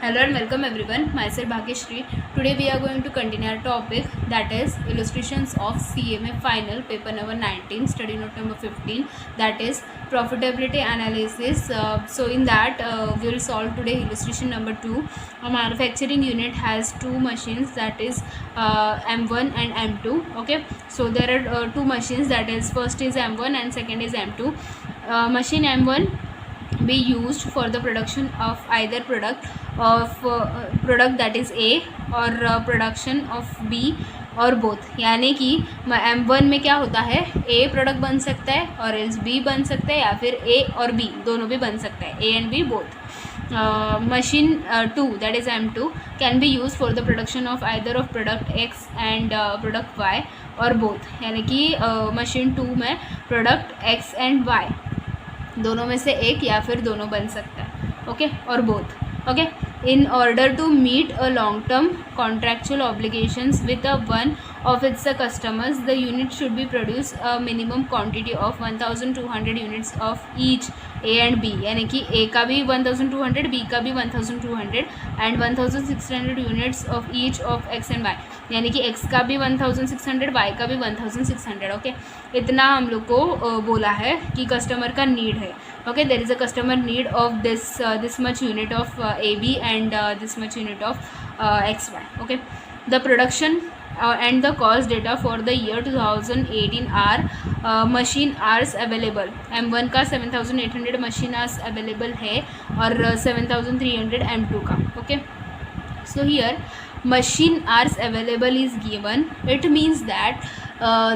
Hello and welcome everyone. Myself Bhagyashree. Today we are going to continue our topic, that is illustrations of CMA final paper number 19, study note number 15, that is profitability analysis. So in that we will solve today illustration number 2. A manufacturing unit has two machines, that is M1 and M2. Okay, so there are two machines, that is first is M1 and second is M2. Machine M1 be used for the production of either product that is A और production of B और both, यानी कि M1 में क्या होता है, A product बन सकता है और एल्स B बन सकता है, या फिर A और B दोनों भी बन सकता है, A and B both. Machine 2 that is M2 can be used for the production of either of product X and product Y और both, यानी कि मशीन 2 में प्रोडक्ट X एंड Y दोनों में से एक या फिर दोनों बन सकता है. ओके, और both. Okay, in order to meet a long term contractual obligations with one of its customers, the unit should be produce a minimum quantity of 1200 units of each A and B, यानी कि A का भी 1200, B का भी 1200 and 1600 units of each of X and Y, यानी कि X का भी 1600, Y का भी 1600. ओके, इतना हम लोग को बोला है कि कस्टमर का नीड है. Okay, there is a customer need of this much unit of AB and this much unit of XY. Okay, the production and the cost data for the year 2018 are machine hours available. M1 का 7800 machine hours available है और 7300 M2 का. Okay, so here machine hours available is given. It means that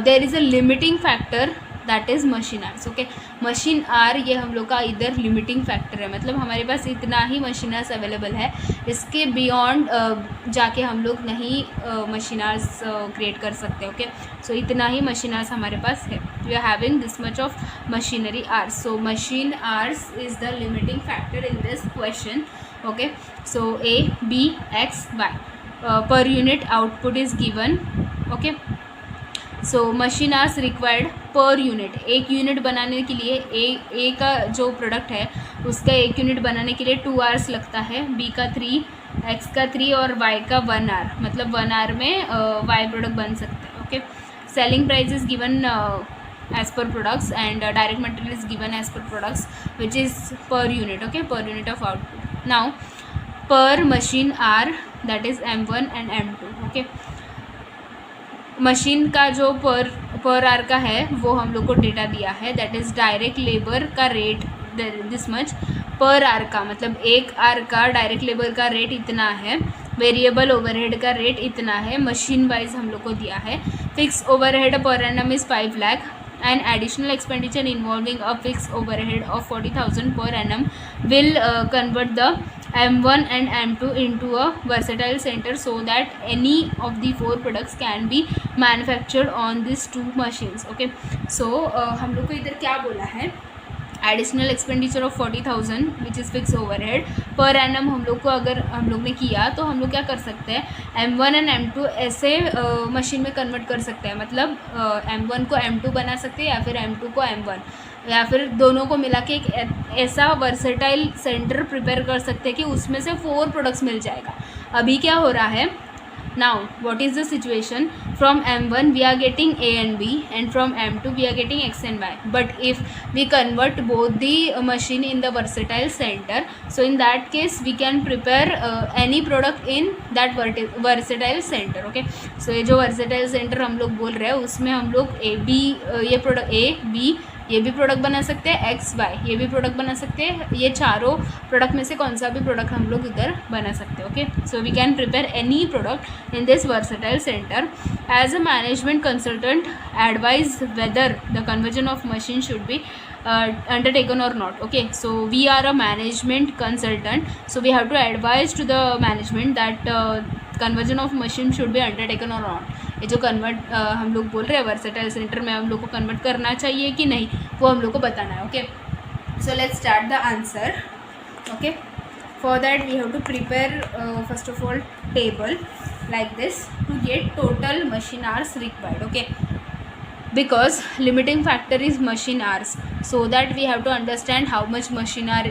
there is a limiting factor, that is machine hours. Okay, machine hour ये हम लोग का इधर limiting factor है, मतलब हमारे पास इतना ही मशीन आर्स अवेलेबल है, इसके बियॉन्ड जाके हम लोग नहीं मशीन आर्स क्रिएट कर सकते. ओके, सो इतना ही मशीन आर्स हमारे पास है. We are having this much of machinery hours, so machine hours is the limiting factor in this question. Okay, so A, B, X, Y पर unit output is given. Okay, so machine hours required per unit, एक unit बनाने के लिए ए का जो product है उसका एक यूनिट बनाने के लिए 2 आवर्स लगता है, B का 3, X का 3 और Y का 1 आवर, मतलब 1 आवर में Y प्रोडक्ट बन सकता है. Okay, selling price is given as per products and direct material is given as per products which is per unit. Okay, per unit of output. Now per machine are that is M1 and M2. Okay, machine का जो पर are का है वो हम लोग को data दिया है, दैट इज़ डायरेक्ट लेबर का रेट दिस मच पर आर का, मतलब एक आर का डायरेक्ट लेबर का रेट इतना है, वेरिएबल ओवरहेड का रेट इतना है, मशीन वाइज हम लोग को दिया है. Fix overhead per annum is 5 lakh and additional expenditure involving a fixed overhead of 40,000 per annum will convert the M1 and M2 into a versatile center so that any of the 4 products can be manufactured on these 2 machines. Okay, so हम लोग को इधर क्या बोला है, additional expenditure of 40,000 which is fix overhead per annum हम लोग को अगर हम लोग ने किया तो हम लोग क्या कर सकते हैं, M1 एंड M2 ऐसे मशीन में कन्वर्ट कर सकते हैं, मतलब M1 को M2 बना सकते हैं या फिर M2 को M1, या फिर दोनों को मिला के एक ऐसा वर्सेटाइल सेंटर प्रिपेयर कर सकते हैं कि उसमें से 4 प्रोडक्ट्स मिल जाएगा. अभी क्या हो रहा है, now what is the situation, from M1 we are getting A and B and from M2 we are getting X and Y, but if we convert both the machine in the versatile center, so in that case we can prepare any product in that versatile center. Okay, so ये जो versatile center हम लोग बोल रहे हैं उसमें हम लोग ये प्रोडक्ट A, B ये भी प्रोडक्ट बना सकते हैं, X, Y ये भी प्रोडक्ट बना सकते हैं, ये चारों प्रोडक्ट में से कौन सा भी प्रोडक्ट हम लोग इधर बना सकते हैं. Okay, so we can prepare any product in this versatile centre. As a management consultant advise whether the conversion of machine should be undertaken or not. Okay, so we are a management consultant, so we have to advise to the management that conversion of machine should be undertaken or not. ये जो convert हम लोग बोल रहे हैं versatile centre में हम लोग को कन्वर्ट करना चाहिए कि नहीं, वो हम लोग को बताना है. Okay, so let's start the answer. Okay, for that we have to prepare first of all table like this to get total machine hours required. Okay, because limiting factor is machine hours. so that we have to understand how much machine are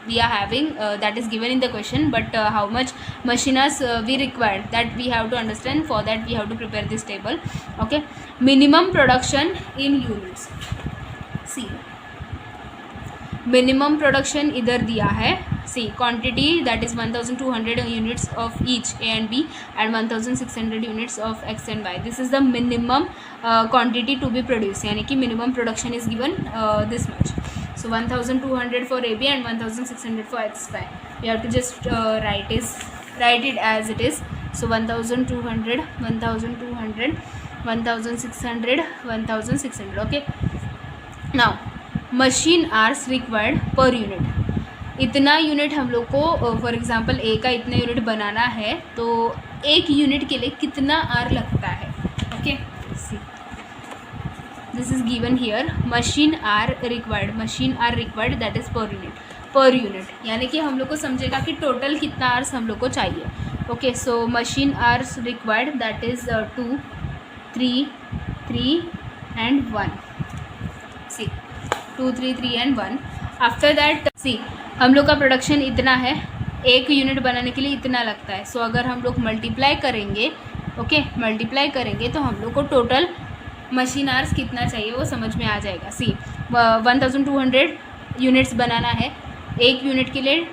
we are having, that is given in the question, but how much machine hours we require, that we have to understand. For that we have to prepare this table. Okay, minimum production in units. See, minimum production इधर दिया है. See quantity that is 1200 units of each A and B and 1600 units of X and Y. This is the minimum quantity to be produce, यानी कि minimum production is given this much. So 1200 for AB and 1600 for XY. We have to just write it as it is. So 1200, 1200, 1600, 1600. Okay. Now machine hours required per unit. इतना unit हम लोग को, for example ए का इतना unit बनाना है तो एक unit के लिए कितना आर लगता है. Okay, see this is given here. Machine hour required that is per unit, यानी कि हम लोग को समझेगा कि टोटल कितना आर्स हम लोग को चाहिए. Okay, so machine hours required that is 2, 3, 3 and 1. See 2, 3, 3 and 1. After that see हम लोग का प्रोडक्शन इतना है, एक यूनिट बनाने के लिए इतना लगता है. सो अगर हम लोग मल्टीप्लाई करेंगे, ओके, मल्टीप्लाई करेंगे तो हम लोग को टोटल मशीन आवर्स कितना चाहिए वो समझ में आ जाएगा. सी 1200 यूनिट्स बनाना है, एक यूनिट के लिए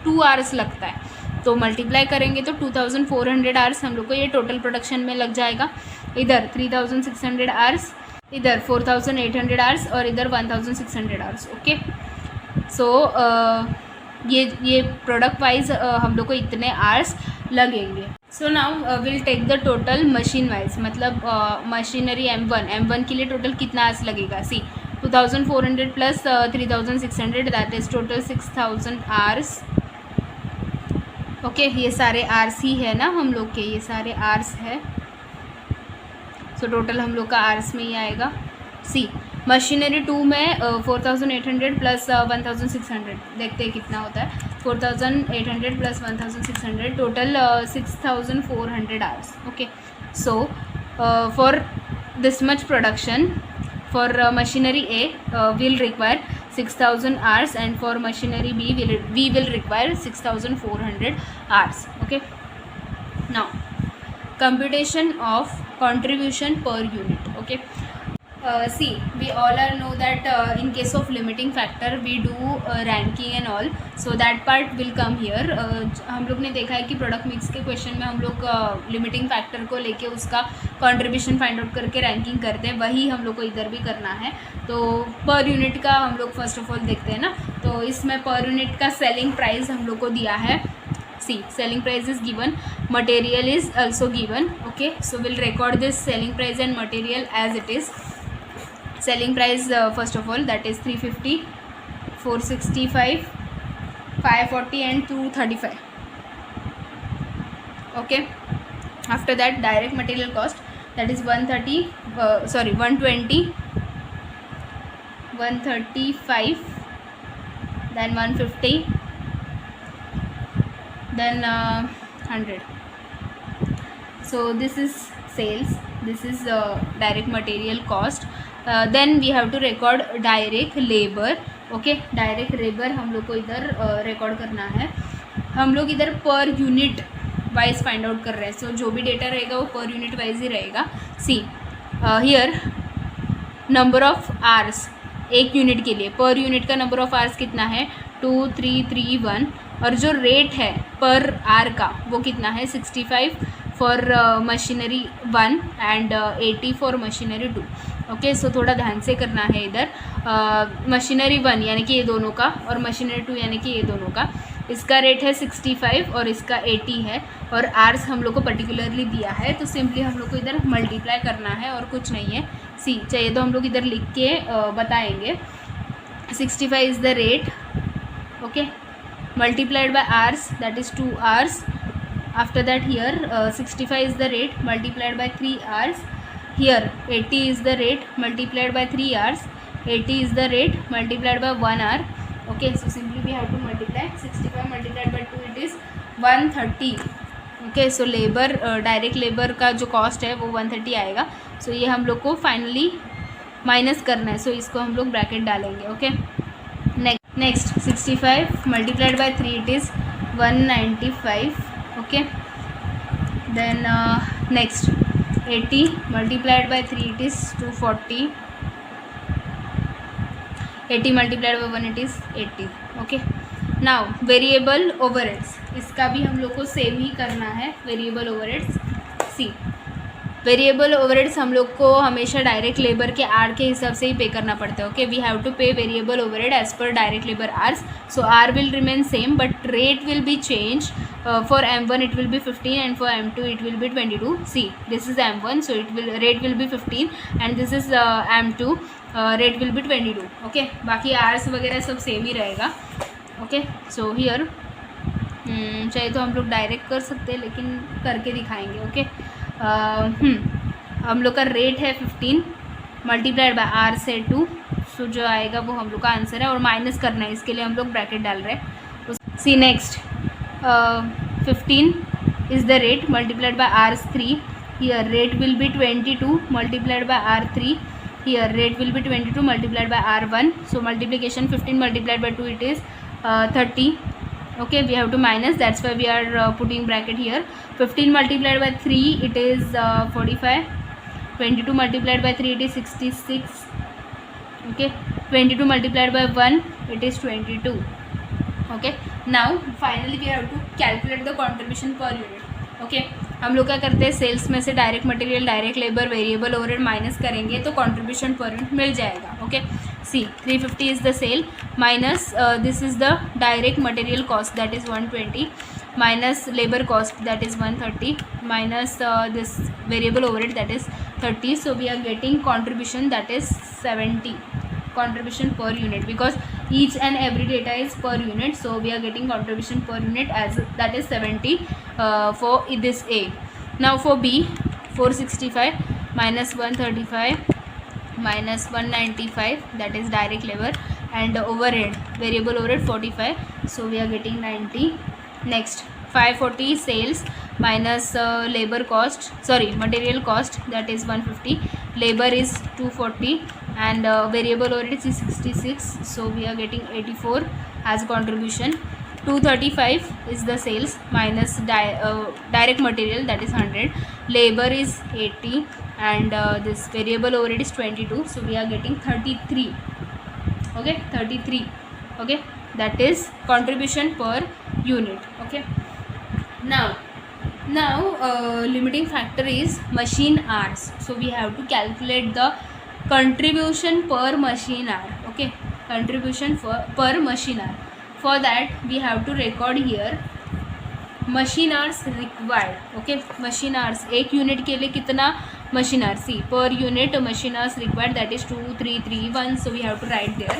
2 आवर्स लगता है, तो मल्टीप्लाई करेंगे तो 2400 आवर्स हम लोग को ये टोटल प्रोडक्शन में लग जाएगा. इधर 3600 आवर्स, इधर 4800 आवर्स और इधर 1600 आवर्स. ओके, सो ये प्रोडक्ट वाइज हम लोग को इतने आवर्स लगेंगे. So now will take the total machine wise, मतलब मशीनरी M1 के लिए टोटल कितना आवर्स लगेगा. See 2400 plus 3600 that is total 6000 hours. Okay, ये सारे आवर्स ही है ना हम लोग के, ये सारे आवर्स है. सो टोटल हम लोग का आवर्स में ही आएगा. सी मशीनरी 2 में 4800 प्लस 1600, देखते हैं कितना होता है. 4800 plus 1600 total 6400 hours. Okay, so for this much production for machinery A will require 6000 hours and for machinery B we will require 6400 hours. Okay, now computation of contribution per unit. Okay, see, we all are know that in case of limiting factor we do ranking and all, so that part will come here. हम लोग ने देखा है कि product mix के question में हम लोग लिमिटिंग फैक्टर को लेके उसका कंट्रीब्यूशन फाइंड आउट करके रैंकिंग करते हैं, वही हम लोग को इधर भी करना है. तो पर यूनिट का हम लोग फर्स्ट ऑफ ऑल देखते हैं ना. तो इसमें पर यूनिट का सेलिंग प्राइस हम लोग को दिया है. See selling price is given, material is also given. Okay, so will record this selling price and material as it is. Selling price first of all that is 350, 465, 540 and 235. Okay, after that direct material cost that is 120, 135, then 150, then 100. So this is sales, this is direct material cost. Then we have to record direct labour. Okay, direct labour हम लोग को इधर record करना है. हम लोग इधर per unit wise find out कर रहे हैं. सो जो भी डेटा रहेगा वो पर यूनिट वाइज ही रहेगा. See here number of hours एक यूनिट के लिए, पर यूनिट का नंबर ऑफ आवर्स कितना है 2331, और जो रेट है पर आवर का वो कितना है 65 for machinery 1 and 80 for machinery 2. Okay, so थोड़ा ध्यान से करना है इधर. मशीनरी 1 यानी कि ये दोनों का और मशीनरी 2 यानी कि ये दोनों का, इसका रेट है 65 और इसका 80 है, और आर्स हम लोग को पर्टिकुलरली दिया है. तो सिंपली हम लोग को इधर मल्टीप्लाई करना है और कुछ नहीं है. सी चाहिए तो हम लोग इधर लिख के बताएंगे. 65 is the rate. Okay, multiplied by hours that is 2 hours. After that here 65 is the rate multiplied by 3 hours. Here 80 is the rate multiplied by 3 hours. 80 is the rate multiplied by 1 hour. Okay, so simply we have to multiply 65 multiplied by 2, it is 130. Okay, so labour direct labour का जो cost है वो 130 आएगा. सो ये हम लोग को finally minus करना है, सो इसको हम लोग ब्रैकेट डालेंगे. Okay, next 65 multiplied by 3 it is 195. Okay, then next 80 multiplied by 3 it is 240. 80 multiplied by 1 it is 80. Okay, now variable overheads, इसका भी हम लोग को सेम ही करना है. Variable overheads, see variable overheads हम लोग को हमेशा डायरेक्ट लेबर के आर के हिसाब से ही पे करना पड़ता है. Okay, we have to pay variable overhead as per direct labour hours. So hours will remain same but rate will be change. For M1 it will be 15 and for M2 it will be 22. See, this is M1, so rate will be 15 and this is M2, rate will be 22. Okay, बाकी hours वगैरह सब same ही रहेगा. Okay, so here चाहे तो हम लोग direct कर सकते हैं लेकिन करके दिखाएंगे. ओके, हम लोग का रेट है 15 मल्टीप्लाइड बाय आर से 2. सो जो आएगा वो हम लोग का आंसर है और माइनस करना है, इसके लिए हम लोग ब्रैकेट डाल रहे हैं. सी next 15 is the rate multiplied by R3. Here rate will be 22 multiplied by R3. Here rate will be 22 multiplied by R1. So multiplication 15 multiplied by 2 it is 30. Okay, we have to minus, that's why we are putting bracket here. 15 multiplied by 3 it is 45. 22 multiplied by 3 it is 66. Okay, 22 multiplied by 1 it is 22. Okay, now finally we have to calculate the contribution per unit. Okay, हम लोग क्या करते हैं, sales में से direct material, direct labour, variable overhead minus करेंगे तो contribution per unit मिल जाएगा. Okay, see 350 is the sale minus this is the direct material cost that is 120 minus labour cost that is 130 minus this variable overhead that is 30. So we are getting contribution that is 70 contribution per unit because each and every data is per unit, so we are getting contribution per unit as that is 70 for this A. Now for B, 465 minus 135 minus 195 that is direct labor and overhead, variable overhead 45, so we are getting 90. Next 540 sales minus labor cost, sorry material cost, that is 150, labor is 240 and variable overhead is 66, so we are getting 84 as contribution. 235 is the sales minus direct material, that is 100, labor is 80 and this variable overhead is 22, so we are getting 33. Okay, 33. Okay, that is contribution per unit. Okay, now limiting factor is machine hours, so we have to calculate the contribution per machine hour. Okay, contribution per machine hour. For that we have to record here machine hours required. Okay, machine hours एक unit के लिए कितना machine hours, see per unit machine hours required, that is 2 3 3 1, so we have to write there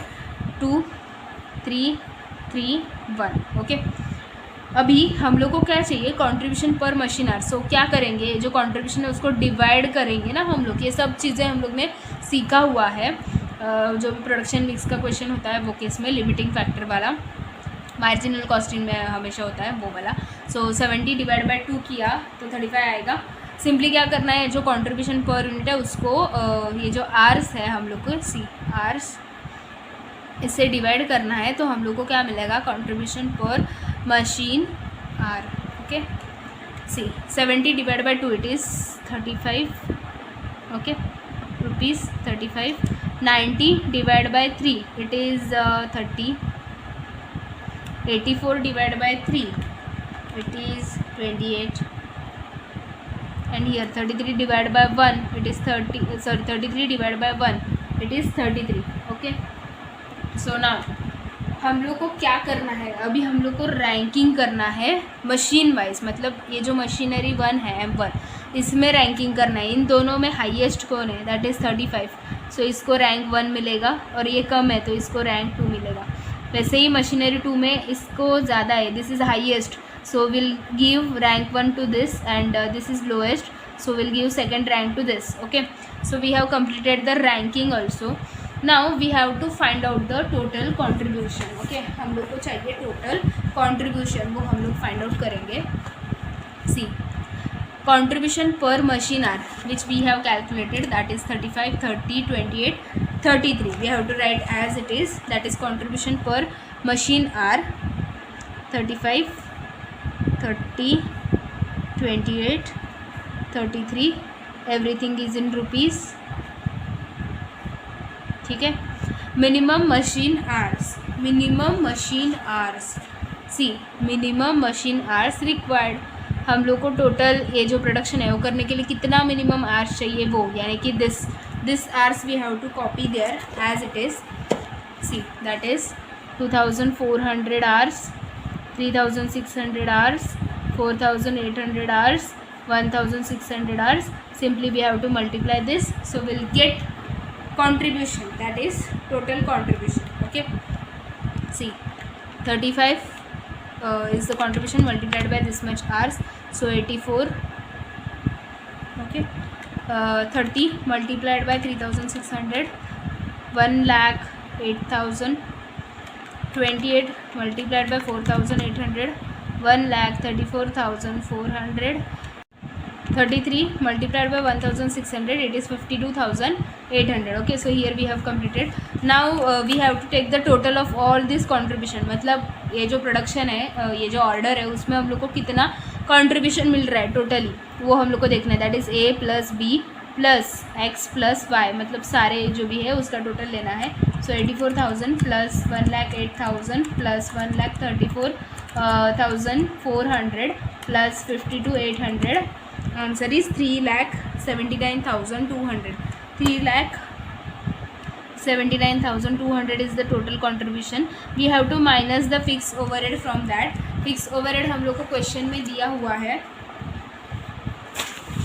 2 3 3 1. Okay, अभी हम लोग को क्या चाहिए, कंट्रीब्यूशन पर मशीन आवर. सो क्या करेंगे, जो कंट्रीब्यूशन है उसको डिवाइड करेंगे ना हम लोग. ये सब चीज़ें हम लोग ने सीखा हुआ है. जो भी प्रोडक्शन मिक्स का क्वेश्चन होता है वो केस में लिमिटिंग फैक्टर वाला, मार्जिनल कॉस्टिंग में हमेशा होता है वो वाला. सो 70 डिवाइड बाय 2 किया तो 35 आएगा. सिंपली क्या करना है, जो कंट्रीब्यूशन पर यूनिट है उसको ये जो आर्स है हम लोग को, सी आर्स, इससे डिवाइड करना है तो हम लोग को क्या मिलेगा, contribution per machine hour. Okay, see 70 divide by 2 it is 35. Okay, rupees 35. 90 divide by 3 it is 30. 84 divide by 3 it is 28 and here 33 divided by 1 it is 33 divided by 1 it is 33. Okay, so now हम लोग को क्या करना है, अभी हम लोग को रैंकिंग करना है मशीन वाइज. मतलब ये जो मशीनरी 1 है M1, इसमें रैंकिंग करना है. इन दोनों में हाईएस्ट कौन है, दैट इज़ 35, सो इसको रैंक 1 मिलेगा और ये कम है तो इसको रैंक 2 मिलेगा. वैसे ही मशीनरी 2 में इसको ज़्यादा है, this is highest, so we'll give rank 1 to this and this is lowest, so we'll give second rank to this. Okay, so we have completed the ranking also. Now we have to find out the total contribution. Okay, हम लोग को चाहिए total contribution, वो हम लोग find out करेंगे. See, contribution per machine hour, which we have calculated, that is 35, 30, 28, 33. We have to write as it is, that is contribution per machine hour 35, 30, 28, 33, everything is in rupees. ठीक है. Minimum machine hours, minimum machine hours, see minimum machine hours required. हम लोग को total ये जो production है वो करने के लिए कितना मिनिमम आवर्स चाहिए, वो यानी कि this hours we have to copy there as it is. See that is 2400 hours, 3600 hours, 4800 hours, 1600 hours. Simply we have to multiply this, so we'll get contribution, that is total contribution. Okay, see 35 is the contribution multiplied by this much hours, so 84. Okay, 30 multiplied by 3600, 1,08,000. 28 multiplied by 4800, 1,34,400. 33 multiplied by 1600, it is 52,800. Okay, so here we have completed. Now we have to take the total of all this contribution. मतलब ये जो production है, ये जो order है, उसमें हम लोग को कितना कंट्रीब्यूशन मिल रहा है टोटली, वो हम लोग को देखना है. That is A plus B plus X plus Y, मतलब सारे जो भी है उसका टोटल लेना है. सो 84,000 plus 1,08,000 plus 1,34,400 plus 52,800. Answer is 3,79,200. 3,79,200 is the total contribution. We have to minus the fixed overhead from that. Fixed overhead हम लोग को क्वेश्चन में दिया हुआ है.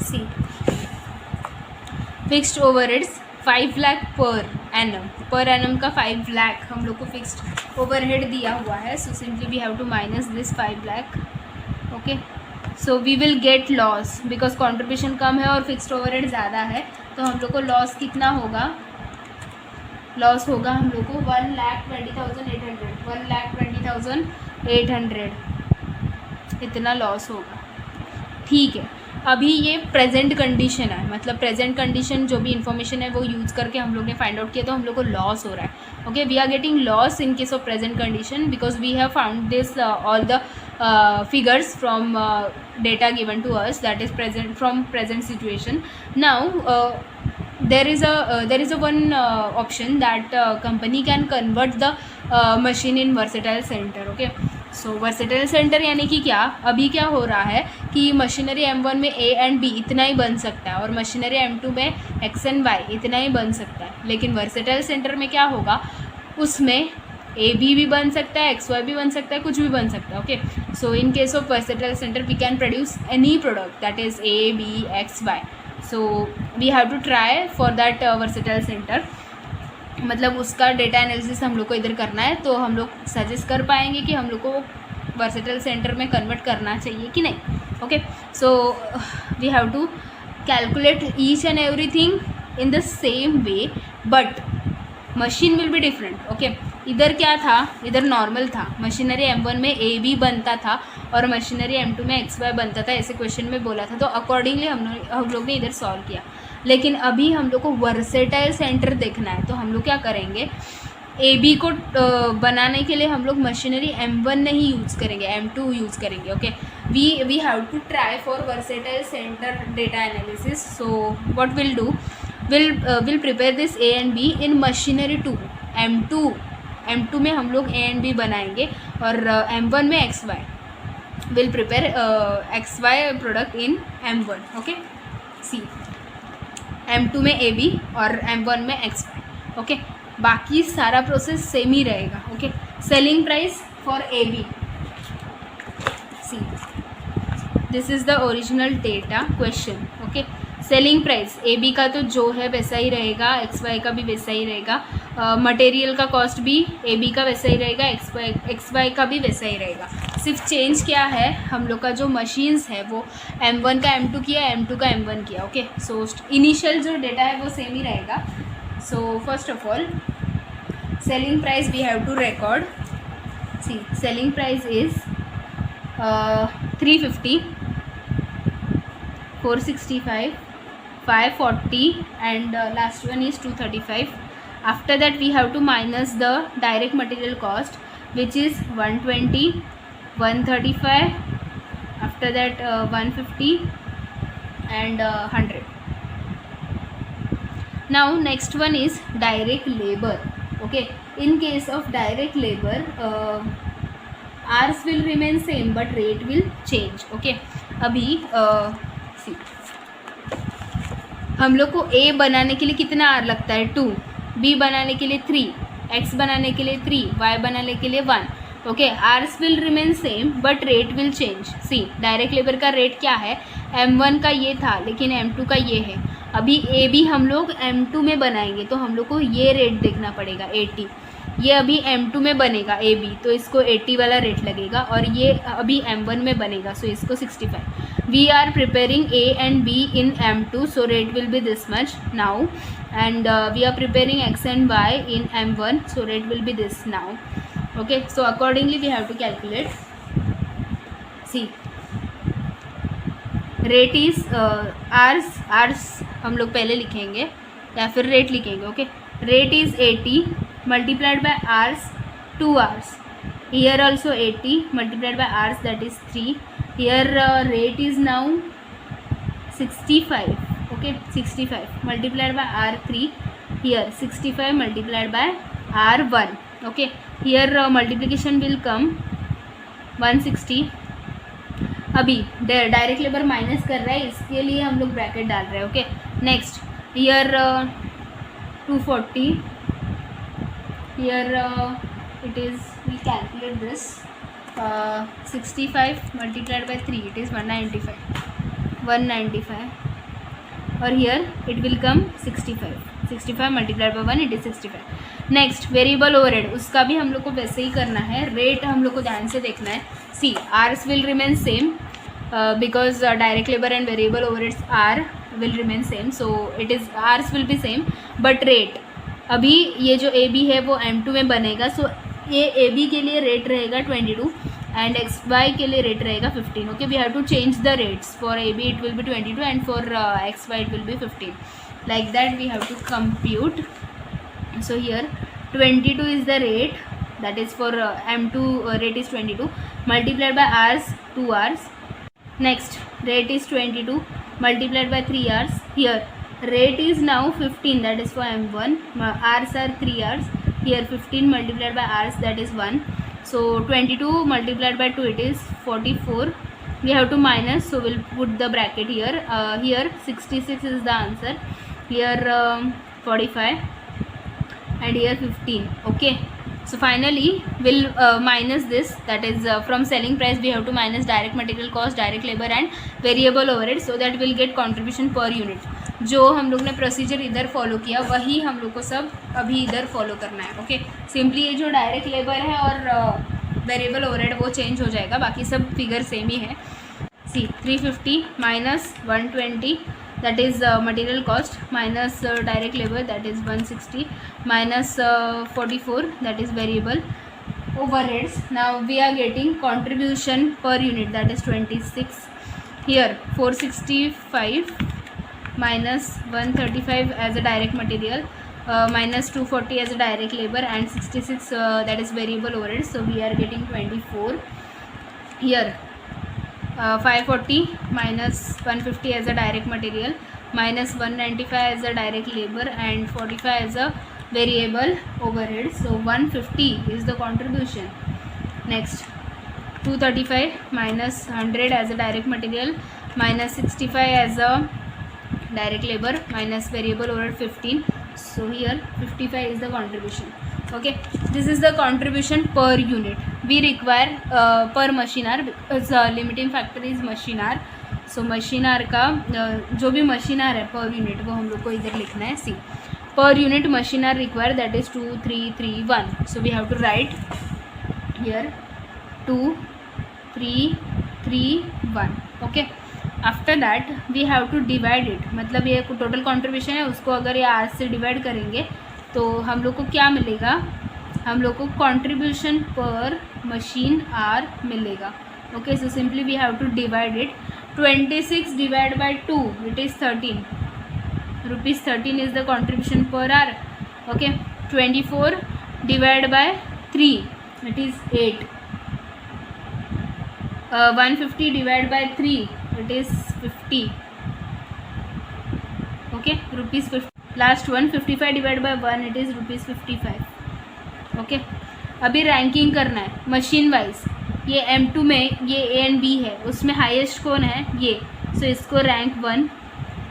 See, fixed overheads 5 lakh per annum. Per annum का 5 lakh हम लोग को fixed overhead दिया हुआ है. So simply we have to minus this 5 lakh. Okay. So we will get loss because contribution कम है और फिक्स्ड ओवरहेड ज़्यादा है, तो हम लोग को लॉस कितना होगा, लॉस होगा हम लोग को 1,20,800, 1,20,800 इतना लॉस होगा. ठीक है, अभी ये प्रेजेंट कंडीशन है, मतलब प्रेजेंट कंडीशन जो भी इन्फॉर्मेशन है वो यूज़ करके हम लोग ने फाइंड आउट किया, तो हम लोग को लॉस हो रहा है. Okay, we are getting loss in case of present condition because we have found this all the figures from data given to us, that is present from present situation. Now there is a one option that company can convert the machine in versatile center. Okay, so versatile center यानी कि क्या, अभी क्या हो रहा है कि machinery M1 में A and B इतना ही बन सकता है और मशीनरी M2 में X and Y इतना ही बन सकता है. लेकिन versatile center में क्या होगा, उसमें ए बी भी बन सकता है, एक्स वाई भी बन सकता है, कुछ भी बन सकता है. Okay, so in case of versatile centre we can produce any product that is A B X Y. So we have to try for that versatile centre, मतलब उसका डेटा एनालिसिस हम लोग को इधर करना है, तो हम लोग सजेस्ट कर पाएंगे कि हम लोग को वर्सेटाइल सेंटर में कन्वर्ट करना चाहिए कि नहीं. Okay, so we have to calculate each and everything in the same way, but machine will be different. Okay, इधर क्या था, इधर नॉर्मल था, मशीनरी M1 में A B बनता था और मशीनरी M2 में X Y बनता था, ऐसे क्वेश्चन में बोला था, तो अकॉर्डिंगली हम लोग ने इधर सॉल्व किया. लेकिन अभी हम लोग को वर्सेटाइल सेंटर देखना है, तो हम लोग क्या करेंगे, ए बी को बनाने के लिए हम लोग मशीनरी M1 नहीं यूज़ करेंगे, M2 यूज़ करेंगे. Okay, we have to try for versatile centre data analysis. So what will do, will prepare this A and B in machinery 2. M2 में हम लोग A and B बनाएंगे और M1 में X Y will prepare X Y product in M1. Okay, see M2 में A B और M1 में X Y. Okay, बाकी सारा प्रोसेस सेम ही रहेगा. Okay, selling price for A B, see this is the original data question. Okay, selling price A B का तो जो है वैसा ही रहेगा, एक्स वाई का भी वैसा ही रहेगा, मटेरियल का कॉस्ट भी ए बी का वैसा ही रहेगा, एक्स वाई का भी वैसा ही रहेगा. सिर्फ चेंज क्या है, हम लोग का जो मशीन्स है वो M1 का M2 किया, M2 का M1 किया. ओके, सो इनिशियल जो डेटा है वो सेम ही रहेगा. So first of all selling price we have to record. See selling price is 350 465, 540, and last one is 235. After that we have to minus the direct material cost, which is 120, 135, after that 150 and 100. Now next one is direct labor. Okay, in case of direct labor, hours will remain same but rate will change. Okay, अभी see, हम लोग को A बनाने के लिए कितना hour लगता है 2, B बनाने के लिए 3, X बनाने के लिए 3, Y बनाने के लिए 1. Okay, hours will remain same but rate will change. See, direct labour का रेट क्या है, M1 का ये था लेकिन M2 का ये है. अभी ए बी हम लोग M2 में बनाएंगे तो हम लोग को ये रेट देखना पड़ेगा 80. ये अभी M2 में बनेगा ए बी तो इसको 80 वाला रेट लगेगा, और ये अभी M1 में बनेगा सो इसको 65. We are preparing A and B in M2 so rate will be this much now, and we are preparing X and Y in M1 so rate will be this now. Okay, so accordingly we have to calculate. See, rate is hours हम लोग पहले लिखेंगे या फिर rate लिखेंगे. Okay, rate is 80 multiplied bye hours 2 hours. Here also 80 multiplied by hours, that is 3. Here rate is now 65. Okay, 65 multiplied by R3. Here 65 multiplied by R1. Okay, here multiplication will come 160. अभी direct labour minus कर रहा है इसके लिए हम लोग bracket डाल रहे हैं. Okay, next here 240. Here it is, we calculate this 65 multiplied by 3, it is 195. और here it will come 65 multiplied by 1, it is 65. Next variable overhead, उसका भी हम लोग को वैसे ही करना है. रेट हम लोग को ध्यान से देखना है. See, hours will remain same because direct labour and variable overheads are will remain same, so it is hours will be same but rate. अभी ये जो ए बी है वो M2 में बनेगा, सो ये ए बी के लिए रेट रहेगा 22 एंड एक्स वाई के लिए रेट रहेगा 15. Okay, we have to change the rates. For A B it will be 22 and for X Y it will be 15. Like that we have to compute. So here 22 is the rate, that is for M2 rate is 22 multiplied by hours 2 hours. Next rate is 22 multiplied by 3 hours. Here rate is now 15, that is for M1. Hours are 3 hours. Here 15 multiplied by hours, that is 1. So 22 multiplied by 2, it is 44. We have to minus, so we'll put the bracket here. Here 66 is the answer. Here 45. And here 15. Okay, so finally we'll minus this, that is from selling price we have to minus direct material cost, direct labor and variable overhead, so that we'll get contribution per unit. जो हम लोग ने procedure इधर follow किया वही हम लोग को सब अभी इधर फॉलो करना है. ओके, सिंपली ये जो डायरेक्ट लेबर है और वेरिएबल ओवरहेड वो चेंज हो जाएगा, बाकी सब फिगर सेम ही है. सी, 350 minus 120, that is material cost, minus direct labor, that is 160, minus 44, that is variable overheads. Now we are getting contribution per unit, that is 26. Here 465 minus 135 as a direct material, minus 240 as a direct labor and 66 that is variable overhead, so we are getting 24. Here 540 minus 150 as a direct material, minus 195 as a direct labor and 45 as a variable overhead, so 150 is the contribution. Next 235 minus 100 as a direct material, minus 65 as a direct labor, minus variable overhead 15, so here 55 is the contribution. Okay, this is the contribution per unit. We require per machine hour because limiting factor is machine hour. So machine hour का जो भी machine hour है per unit वो हम लोग को इधर लिखना है. See, per unit machine hour required, that is 2 3 3 1. So we have to write here 2 3 3 1. Okay, after that we have to divide it. मतलब ये total contribution है, उसको अगर ये R से divide करेंगे तो हम लोग को क्या मिलेगा, हम लोग को कंट्रीब्यूशन पर मशीन आर मिलेगा. Okay, so simply we have to divide it. 26 divided by 2, it is 13 rupees. 13 is the contribution per hour. Okay, 24 divided by 3, it is 8. 150 divided by 3, it is 50. Okay, rupees 50. Last one, 55 divided by 1, it is rupees 55. Okay, अभी ranking करना है machine wise. ये M2 में ये A and B है, उसमें highest कौन है ये, सो इसको रैंक 1,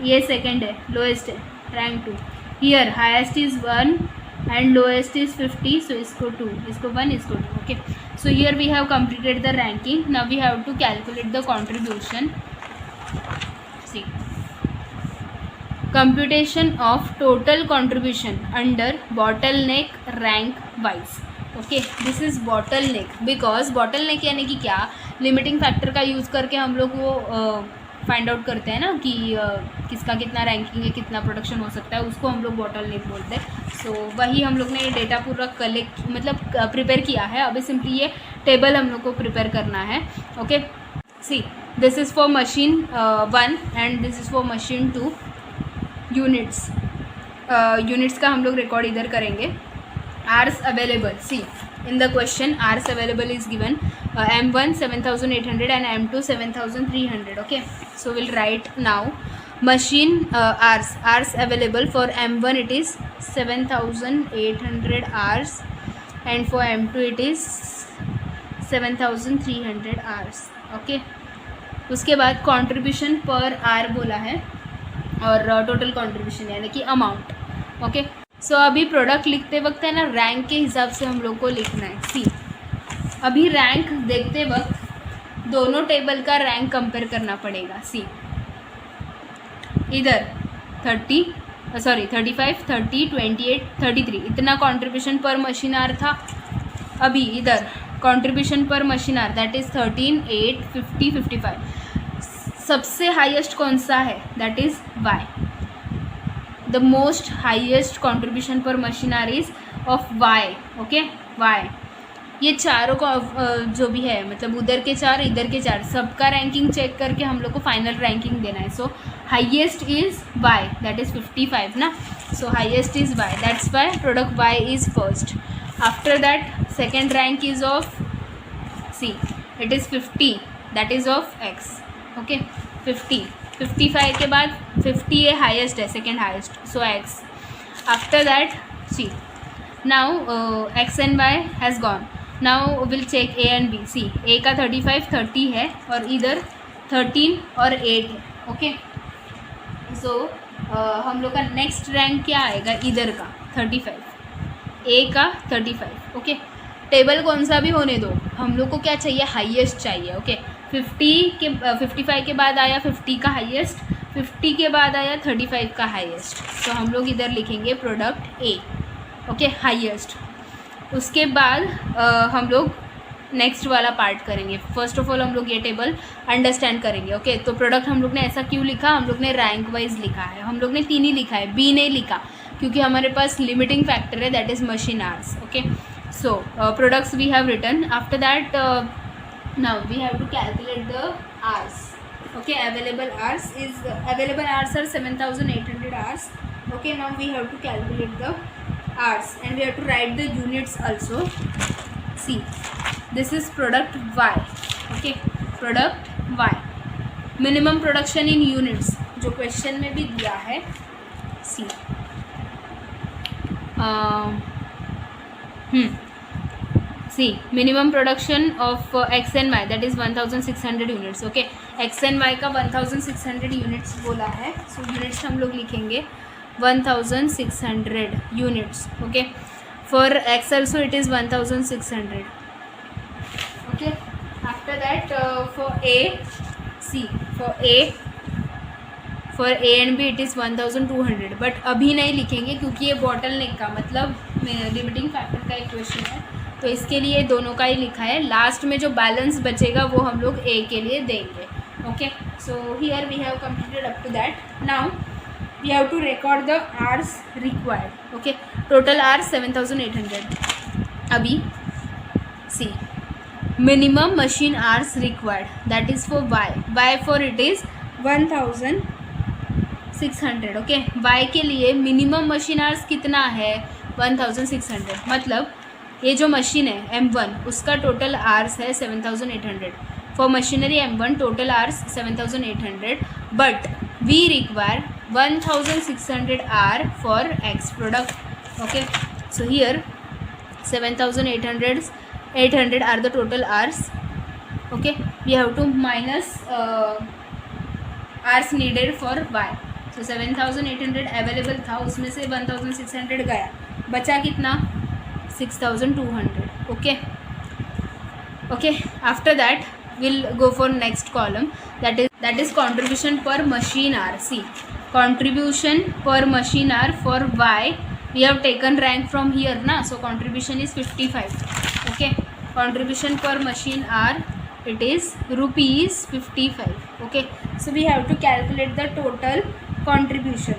ये सेकंड है, लोएस्ट है rank 2. Here highest is 1 and lowest is 50, so इसको 2, इसको 1, इसको 2. Okay, so here we have completed the ranking. Now we have to calculate the contribution. See, computation of total contribution under bottleneck rank wise. Okay, this is bottleneck because bottleneck यानी कि क्या, limiting factor का use करके हम लोग वो find out करते हैं ना कि किसका कितना रैंकिंग है, कितना प्रोडक्शन हो सकता है, उसको हम लोग bottleneck बोलते हैं. सो वही हम लोग ने डेटा पूरा कलेक्ट मतलब प्रिपेयर किया है. अभी सिंपली ये टेबल हम लोग को प्रिपेयर करना है. Okay, see, this is for machine 1 and this is for machine 2. Units का हम लोग रिकॉर्ड इधर करेंगे. Hours available, see in the question hours available is given M1 7800 and M2 7300. Okay, so will write now machine hours available for M1 it is 7800 hours and for M2 it is 7300 hours. Okay, उसके बाद contribution पर are बोला है और total contribution यानी कि amount. Okay, सो अभी product लिखते वक्त है ना, रैंक के हिसाब से हम लोग को लिखना है. सी, अभी रैंक देखते वक्त दोनों टेबल का रैंक कंपेयर करना पड़ेगा. सी, इधर 35, 30, 28, 33 इतना कॉन्ट्रीब्यूशन पर मशीन आर था. अभी इधर contribution per machine are that is 13, 8, 50, 55. सबसे हाईएस्ट कौन सा है, that is Y. The most highest contribution per machine hour is of Y. Okay, Y. ये चारों का जो भी है मतलब उधर के 4 इधर के 4 सबका रैंकिंग चेक करके हम लोग को फाइनल रैंकिंग देना है. So highest is Y that is 55 ना. So highest is Y, that's Y product Y is first. After that second rank is of C, it is 50 that is of X. Okay, 50, 55 के बाद 50 है highest है, second highest, so X. After that see, now X and Y has gone. Now will check A and B. See, A का 35, 30 है और इधर 13 और 8 है. ओके, सो हम लोग का नेक्स्ट रैंक क्या आएगा, इधर का 35, ए का 35. ओके, टेबल कौन सा भी होने दो, हम लोग को क्या चाहिए, हाईएस्ट चाहिए. ओके, 55 के बाद आया 50 का हाईएस्ट, 50 के बाद आया 35 का हाईएस्ट. तो हम लोग इधर लिखेंगे प्रोडक्ट ए. Okay, highest. उसके बाद हम लोग नेक्स्ट वाला पार्ट करेंगे. फर्स्ट ऑफ ऑल हम लोग ये टेबल अंडरस्टैंड करेंगे. ओके, तो प्रोडक्ट हम लोग ने ऐसा क्यों लिखा, हम लोग ने रैंक वाइज लिखा है. हम लोग ने 3 ही लिखा है, बी नहीं लिखा क्योंकि हमारे पास लिमिटिंग फैक्टर है that is machine hours. Okay, so products we have written. After that now we have to calculate the hours. Okay, available hours are 7800 hours. Okay, now we have to calculate the hours and we have to write the units also. See, this is product Y. Okay, product Y. Minimum production in units जो question में भी दिया है. See, see, minimum production of X and Y that is 1600 units. Okay, X and Y का 1600 units बोला है. So units हम लोग लिखेंगे 1600 units. Okay, for X also it is 1600. Okay, after that for A, see, for A and B it is 1200. But अभी नहीं लिखेंगे क्योंकि ये बॉटल नेक का मतलब लिमिटिंग फैक्टर का एक क्वेश्चन है, तो इसके लिए दोनों का ही लिखा है. लास्ट में जो बैलेंस बचेगा वो हम लोग ए के लिए देंगे. Okay, so here we have completed up to that. Now we have to record the hours required. Okay, total hours 7800. अभी see, minimum machine hours required, that is for y for it is 1600. Okay, y के लिए minimum machine hours कितना है 1600. मतलब ये जो machine है M1 उसका टोटल आवर्स है 7800. For machinery M1 total hours 7800, but we require 1600 hour for X product. Okay, so here 7800 are the total hours. Okay, we have to minus hours needed for y. So 7800 available था, उसमें से 1600 गया, बचा कितना 6200. Okay okay, after that we'll go for next column, that is contribution per machine hour. See, contribution per machine hour for y, we have taken rank from here na, so contribution is 55. Okay, contribution per machine hour it is rupees 55. Okay, so we have to calculate the total contribution.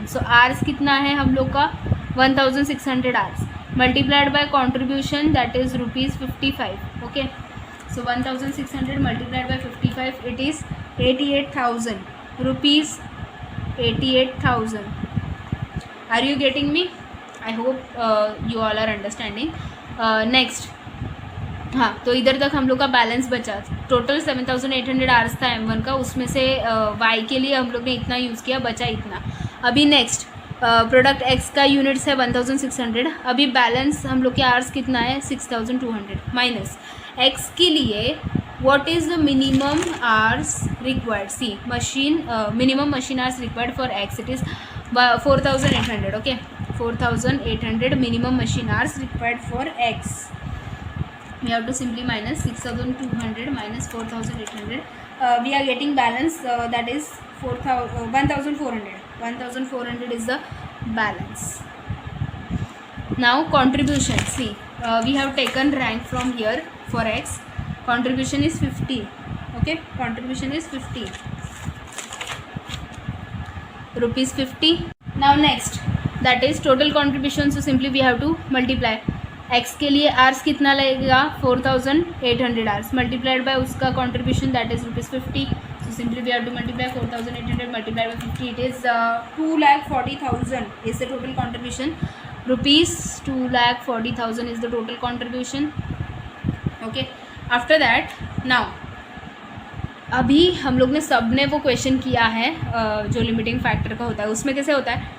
So hours कितना है हम लोग का 1600 hours multiplied by contribution, that is rupees 55. Okay, so 1600 multiplied by 55, it is 88,000 rupees. 88,000. Are you getting me? I hope you all are understanding. Next, हाँ, तो इधर तक हम लोग का बैलेंस बचा. टोटल 7800 आवर्स था M1 का, उसमें से y के लिए हम लोग ने इतना यूज़ किया, बचा इतना. अभी नेक्स्ट प्रोडक्ट X का यूनिट्स है 1600. अभी बैलेंस हम लोग के आवर्स कितना है 6200 माइनस X के लिए what is the minimum hours required. See, minimum machine hours required for X, it is 4800. Okay, 4800 minimum machine hours required for X. We have to simply minus 6200 minus 4800. We are getting balance, that is 1400. 1400 is the balance. Now contribution. See, we have taken rank from here for X. Contribution is 50. Okay, contribution is 50 rupees 50. Now next, that is total contribution. So simply we have to multiply. X के लिए hours कितना लगेगा 4800 hours multiplied by उसका contribution, that is rupees 50. So simply we have to multiply 4800 multiplied by 50, it is 2,40,000 is the total contribution. Rupees 2,40,000 is the total contribution. Okay, after that, now अभी हम लोग ने सब ने वो क्वेश्चन किया है जो लिमिटिंग फैक्टर का होता है. उसमें कैसे होता है,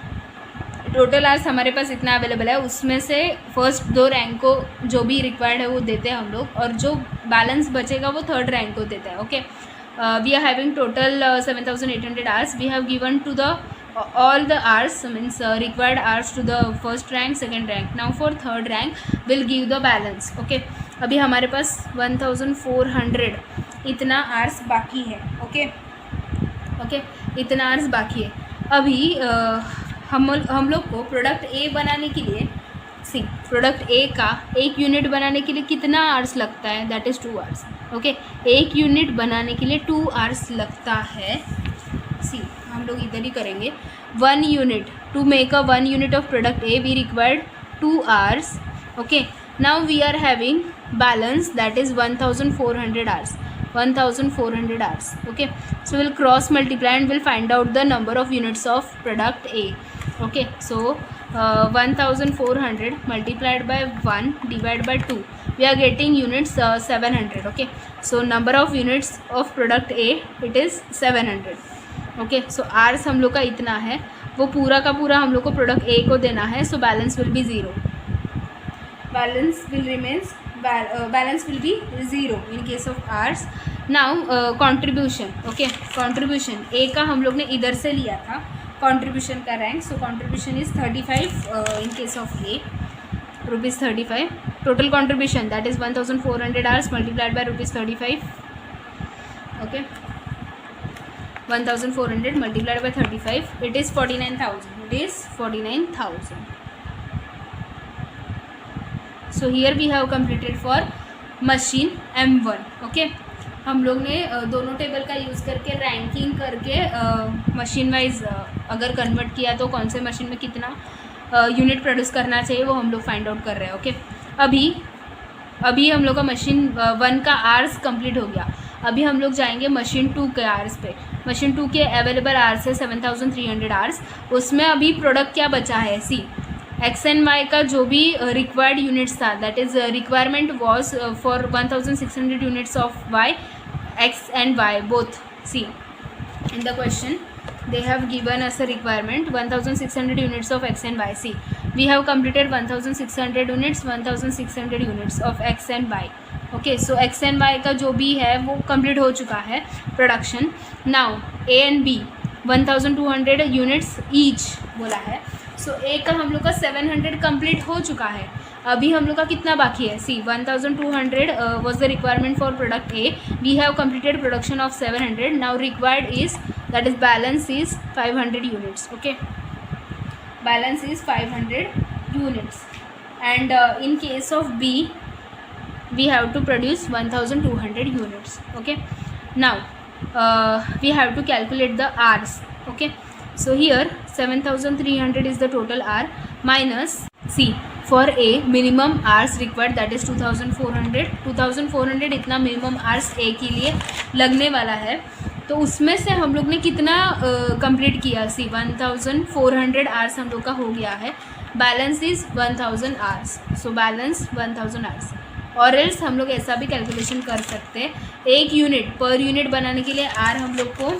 टोटल आवर्स हमारे पास इतना अवेलेबल है, उसमें से फर्स्ट 2 रैंक को जो भी रिक्वायर्ड है वो देते हैं हम लोग, और जो बैलेंस बचेगा वो 3rd रैंक को देता है. Okay, we are having total 7800 hours. We have given to the all the hours, means required hours to the first rank, second rank. Now for 3rd rank will give the balance. Okay, अभी हमारे पास 1400 इतना hours बाकी है. Okay okay, इतना hours बाकी है. अभी हम लोग को प्रोडक्ट ए बनाने के लिए, सी, प्रोडक्ट ए का 1 यूनिट बनाने के लिए कितना आवर्स लगता है, that is 2 hours. Okay, 1 unit बनाने के लिए 2 आवर्स लगता है. सी, हम लोग इधर ही करेंगे. 1 unit, to make a 1 unit of product A we required 2 hours. Okay, now we are having balance, that is 1400 hours. 1400 hours. Okay, so we'll cross multiply and we'll find out the number of units of product A. Okay, so 1400 multiplied by 1 divided by 2, we are getting units 700. Okay, so number of units of product A, it is 700. Okay, so hours हम लोग का इतना है, वो पूरा का पूरा हम लोग को प्रोडक्ट A को देना है. So balance will be 0. Balance will remains, balance will be 0 in case of hours. Now contribution. Okay, contribution A का हम लोग ने इधर से लिया था contribution का rank. So contribution is 35 in case of A, rupees 35. Total contribution, that is 1400 hours multiplied by rupees 35. Okay, 1400 multiplied by 35, it is 49,000. It is 49,000. So here we have completed for machine M1. Okay, हम लोग ने दोनों table का use करके ranking करके machine wise अगर convert किया तो कौन से मशीन में कितना यूनिट प्रोड्यूस करना चाहिए वो हम लोग फाइंड आउट कर रहे हैं. ओके, अभी अभी हम लोग का मशीन 1 का आवर्स कंप्लीट हो गया। अभी हम लोग जाएंगे मशीन 2 के आवर्स पे। मशीन 2 के अवेलेबल आवर्स है 7300 आवर्स। उसमें अभी प्रोडक्ट क्या बचा है, सी एक्स एंड वाई का जो भी रिक्वायर्ड यूनिट्स था, that is requirement was for 1600 units of Y, X and Y both. See in the question they have given us a requirement 1600 units of x and y. See, we have completed 1600 units, 1600 units of x and y. Okay, so x and y का जो भी है वो complete हो चुका है production. Now a and b 1200 units each बोला है। सो a का हम लोग का 700 कंप्लीट हो चुका है। अभी हम लोग का कितना बाकी है, see 1200 was the requirement for product A, we have completed production of 700, now required is that is balance is 500 units. Okay, balance is 500 units and in case of B we have to produce 1200 units. Okay, now we have to calculate the hours. Okay, so here 7300 is the total hour minus C for A minimum hours required, that is 2400 इतना minimum hours A के लिए लगने वाला है। तो उसमें से हम लोग ने कितना कंप्लीट किया, सी 1400 आवर्स हम लोग का हो गया है। Balance is 1000 hours, so balance 1000 hours. और एल्स हम लोग ऐसा भी कैलकुलेशन कर सकते हैं, एक यूनिट पर यूनिट बनाने के लिए आर हम लोग को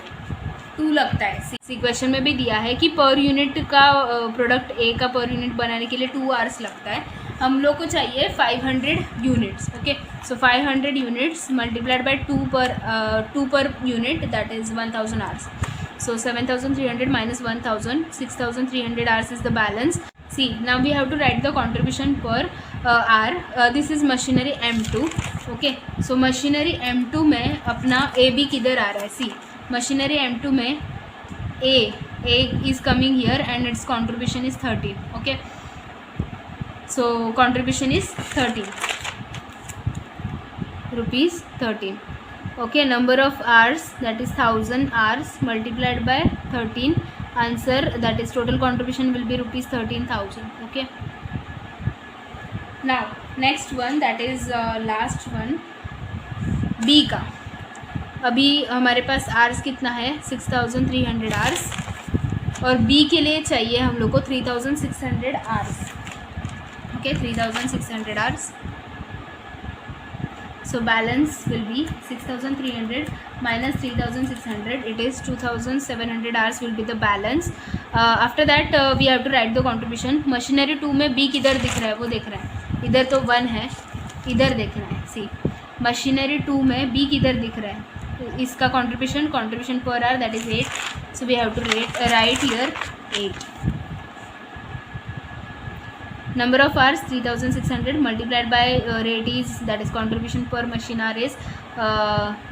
2 लगता है। सी क्वेश्चन में भी दिया है कि पर यूनिट का प्रोडक्ट ए का पर यूनिट बनाने के लिए 2 आवर्स लगता है। हम लोग को चाहिए 500 units. Okay, so 500 units multiplied by 2 per unit, that is 1000 hours. So 7300 minus 1000, 6300 hours is the balance. See, now we have to write the contribution per hour. This is machinery M2. Okay, so machinery M2 में अपना AB किधर आ रहा है, सी machinery M2 में A is coming here and its contribution is 13. Okay, so contribution is 13 rupees 13. Okay, number of hours, that is 1000 hours multiplied by 13, answer that is total contribution will be rupees 13,000. Okay, now next one, that is last one, B का। अभी हमारे पास hours कितना है, 6300 hours, और B के लिए चाहिए हम लोग को 3600 hours. Okay, 3600 hours, so balance will be 6300 minus 3600, it is 2700 hours will be the balance. After that we have to write the contribution. machinery 2 में B किधर दिख रहा है, वो देख रहा है, इधर तो 1 है, इधर देख रहा है। सी machinery 2 में B किधर दिख रहा है, तो इसका contribution per hour that is 8, so we have to write here 8. Number of hours 3600 multiplied by rate is, that is contribution per machine hour is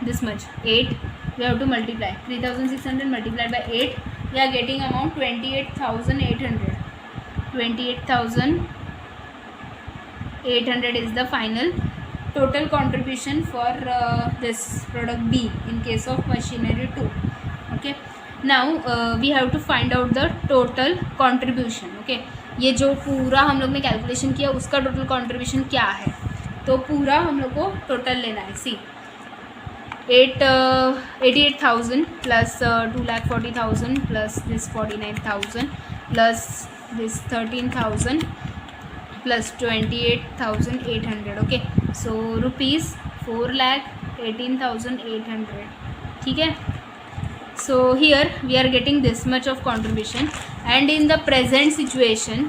this much 8. We have to multiply 3600 multiplied by 8, we are getting amount 28,800. 28,800 is the final total contribution for this product B in case of machinery 2. Okay, now we have to find out the total contribution. Okay, ये जो पूरा हम लोग ने calculation किया उसका total contribution क्या है, तो पूरा हम लोग को टोटल लेना है। सी 88,000 plus 2,40,000 plus this 49,000 plus this 13,000 plus 28,800. Okay, so rupees 4,18,800. ठीक है, so here we are getting this much of contribution, and in the present situation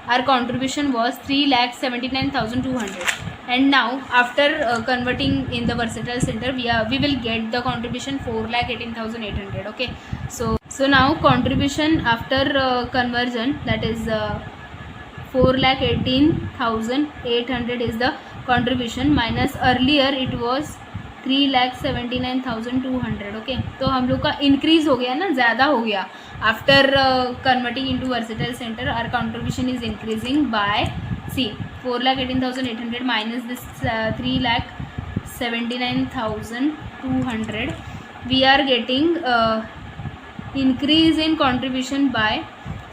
our contribution was 3,79,200, and now after converting in the versatile center we will get the contribution 4,18,800. Okay, so now contribution after conversion, that is 4,18,800 is the contribution minus earlier it was 3,79,200. Okay, तो हम लोग का increase हो गया ना, ज़्यादा हो गया। After converting into versatile centre hour contribution is increasing by see 4,18,800 minus this 3,79,200, we are getting increase in contribution by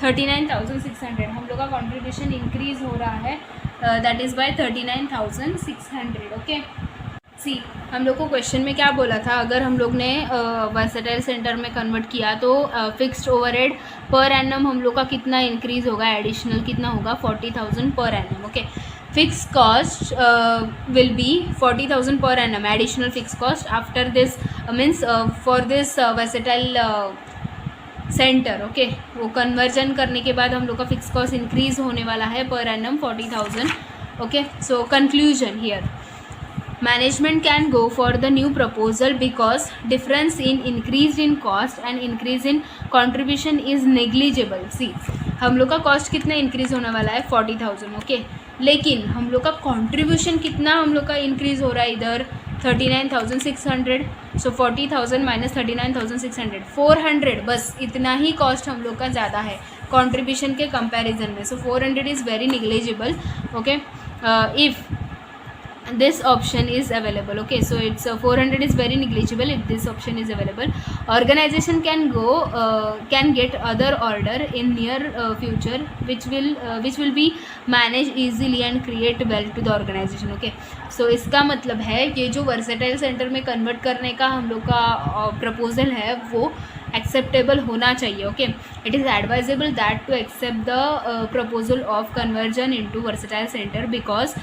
39,600. हम लोग का कंट्रीब्यूशन इंक्रीज़ हो रहा है that is by 39,600. Okay, see हम लोग को क्वेश्चन में क्या बोला था, अगर हम लोग ने वर्सेटाइल सेंटर में कन्वर्ट किया तो फिक्स्ड ओवरहेड पर एनम हम लोग का कितना इंक्रीज होगा, एडिशनल कितना होगा, 40,000 per annum. Okay, fix cost will be 40,000 per annum, additional fix cost after this means for this versatile centre. Okay, वो कन्वर्जन करने के बाद हम लोग का फिक्स कॉस्ट इंक्रीज होने वाला है per annum 40,000. Okay, so conclusion here, management can go for the new proposal because difference in increase in cost and increase in contribution is negligible. See, हम लोग का कॉस्ट कितना इंक्रीज होने वाला है, 40,000. ओके, लेकिन हम लोग का कंट्रीब्यूशन कितना हम लोग का इंक्रीज हो रहा है इधर, 39,600. सो 40,000 माइनस 39,600, 400, बस इतना ही कॉस्ट हम लोग का ज़्यादा है कंट्रीब्यूशन के कंपैरिजन में. सो 400 is very negligible. Okay, if this option is available. Okay, so it's 400 is very negligible if this option is available. Organization can get other order in near future which will be managed easily and create wealth to the organization. Okay, so इसका मतलब है ये जो versatile centre में convert करने का हम लोग का प्रपोजल है वो एक्सेप्टेबल होना चाहिए. Okay, it is advisable that to accept the proposal of conversion into versatile centre because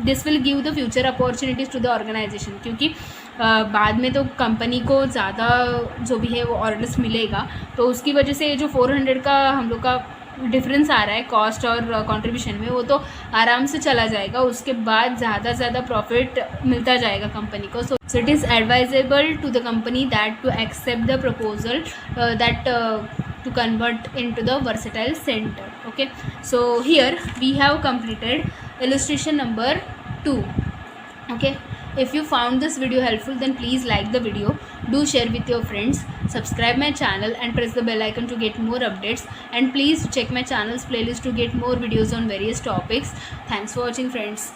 this will give the future opportunities to the organisation. क्योंकि बाद में तो कंपनी को ज़्यादा जो भी है वो ऑर्डर्स मिलेगा, तो उसकी वजह से ये जो 400 का हम लोग का डिफरेंस आ रहा है कॉस्ट और कंट्रीब्यूशन में, वो तो आराम से चला जाएगा. उसके बाद ज़्यादा प्रॉफिट मिलता जाएगा कंपनी को. So it is advisable to the company that to accept the proposal that to convert into the versatile center. Okay, so here we have completed illustration number 2. Okay, if you found this video helpful then please like the video, do share with your friends, subscribe my channel and press the bell icon to get more updates, and please check my channel's playlist to get more videos on various topics. Thanks for watching friends.